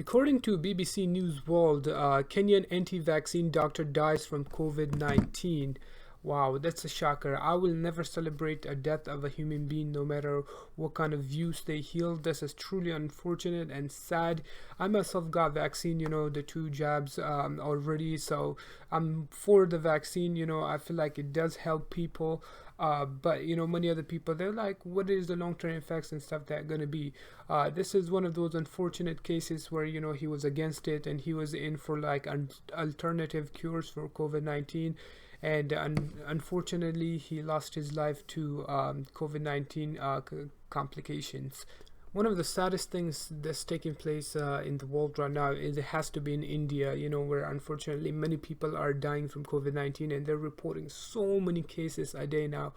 According to BBC News World, Kenyan anti-vaccine doctor dies from COVID-19. Wow, that's a shocker. I will never celebrate a death of a human being, no matter what kind of views they hold. This is truly unfortunate and sad. I myself got vaccine, the two jabs already, so I'm for the vaccine. I feel like it does help people. But many other people, they're like, what is the long-term effects and stuff that gonna be? This is one of those unfortunate cases where he was against it and he was in for like alternative cures for COVID-19, and unfortunately he lost his life to COVID-19 complications. One of the saddest things that's taking place in the world right now is it has to be in India, where unfortunately many people are dying from COVID-19, and they're reporting so many cases a day now.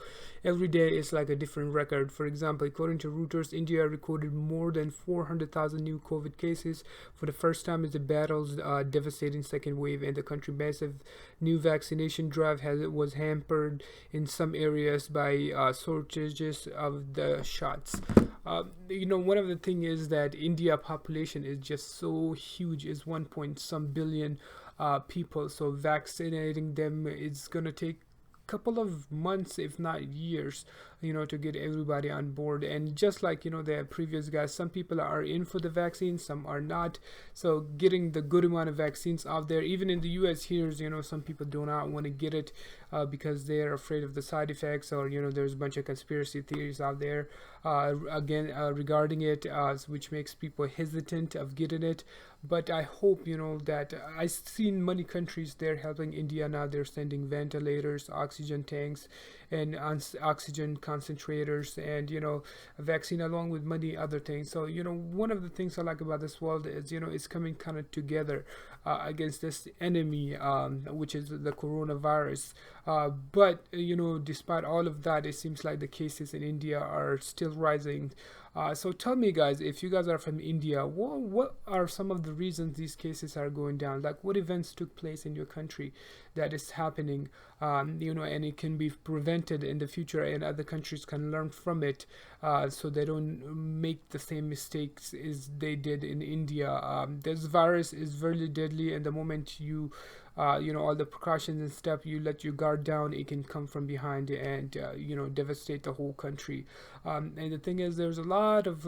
Every day is like a different record. For example, according to Reuters, India recorded more than 400,000 new COVID cases for the first time as it battles devastating second wave, and the country's massive new vaccination drive was hampered in some areas by shortages of the shots. One of the thing is that India population is just so huge, is 1 point some billion people. So vaccinating them is gonna take couple of months, if not years, to get everybody on board. And just like the previous guys, some people are in for the vaccine, some are not. So getting the good amount of vaccines out there, even in the US here, some people do not want to get it because they're afraid of the side effects, or there's a bunch of conspiracy theories out there regarding it, which makes people hesitant of getting it. But I hope that I've seen many countries, they're helping India now. They're sending ventilators, oxygen tanks, and oxygen concentrators, and a vaccine, along with many other things. So one of the things I like about this world is it's coming kind of together against this enemy, which is the coronavirus. But despite all of that, it seems like the cases in India are still rising. So tell me, guys, if you guys are from India, what are some of the reasons these cases are going down? Like, what events took place in your country that is happening, and it can be prevented in the future, and other countries can learn from it, so they don't make the same mistakes as they did in India. This virus is very deadly, and the moment you all the precautions and stuff, you let your guard down, it can come from behind and devastate the whole country. And the thing is, there's a lot of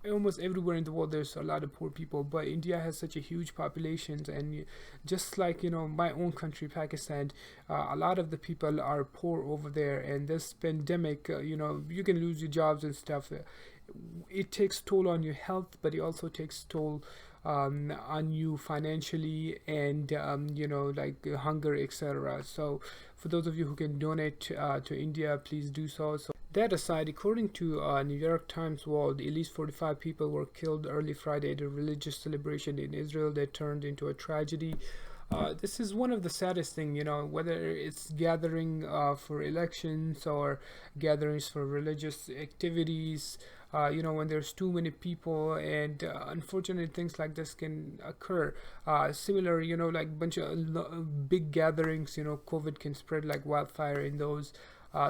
almost everywhere in the world there's a lot of poor people, but India has such a huge population, and just like my own country, Pakistan, a lot of the people are poor over there, and this pandemic, you can lose your jobs and stuff. It takes toll on your health, but it also takes toll on you financially, and like hunger, etc. So for those of you who can donate to India, please do so. That aside, according to New York Times World, at least 45 people were killed early Friday at a religious celebration in Israel that turned into a tragedy. This is one of the saddest thing, whether it's gathering for elections or gatherings for religious activities, when there's too many people, and unfortunately things like this can occur. Similar, like bunch of big gatherings, COVID can spread like wildfire in those.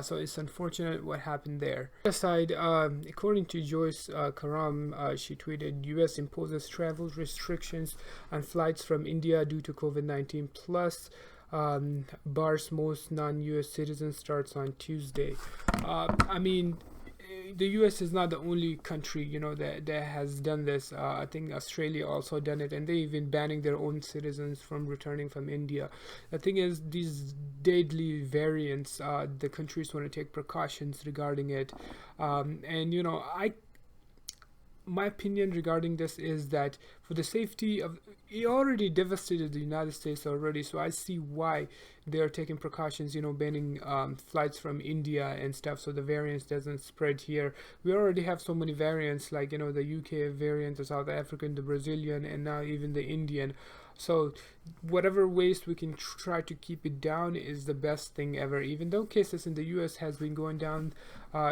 So it's unfortunate what happened there. Aside, according to Joyce Karam, she tweeted, US imposes travel restrictions on flights from India due to COVID-19 plus bars most non-US citizens starts on Tuesday. I mean, the US is not the only country that has done this. I think Australia also done it, and they even banning their own citizens from returning from India. The thing is, these deadly variants, the countries want to take precautions regarding it, and my opinion regarding this is that for the safety of, it already devastated the United States already, so I see why they are taking precautions, banning flights from India and stuff, so the variants doesn't spread here. We already have so many variants, like the UK variant, the South African, the Brazilian, and now even the Indian. So whatever ways we can try to keep it down is the best thing ever. Even though cases in the US has been going down,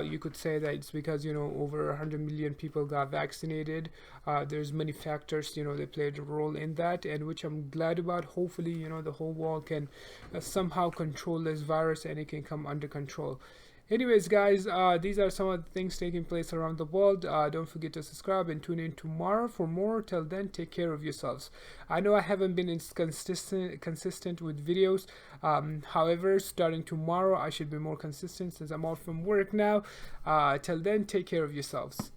you could say that it's because over 100 million people got vaccinated. There's many factors that played a role in that, and which I'm glad about. Hopefully the whole world can somehow control this virus, and it can come under control. Anyways, guys, these are some of the things taking place around the world. Don't forget to subscribe and tune in tomorrow for more. Till then, take care of yourselves. I know I haven't been consistent with videos. However, starting tomorrow, I should be more consistent since I'm off from work now. Till then, take care of yourselves.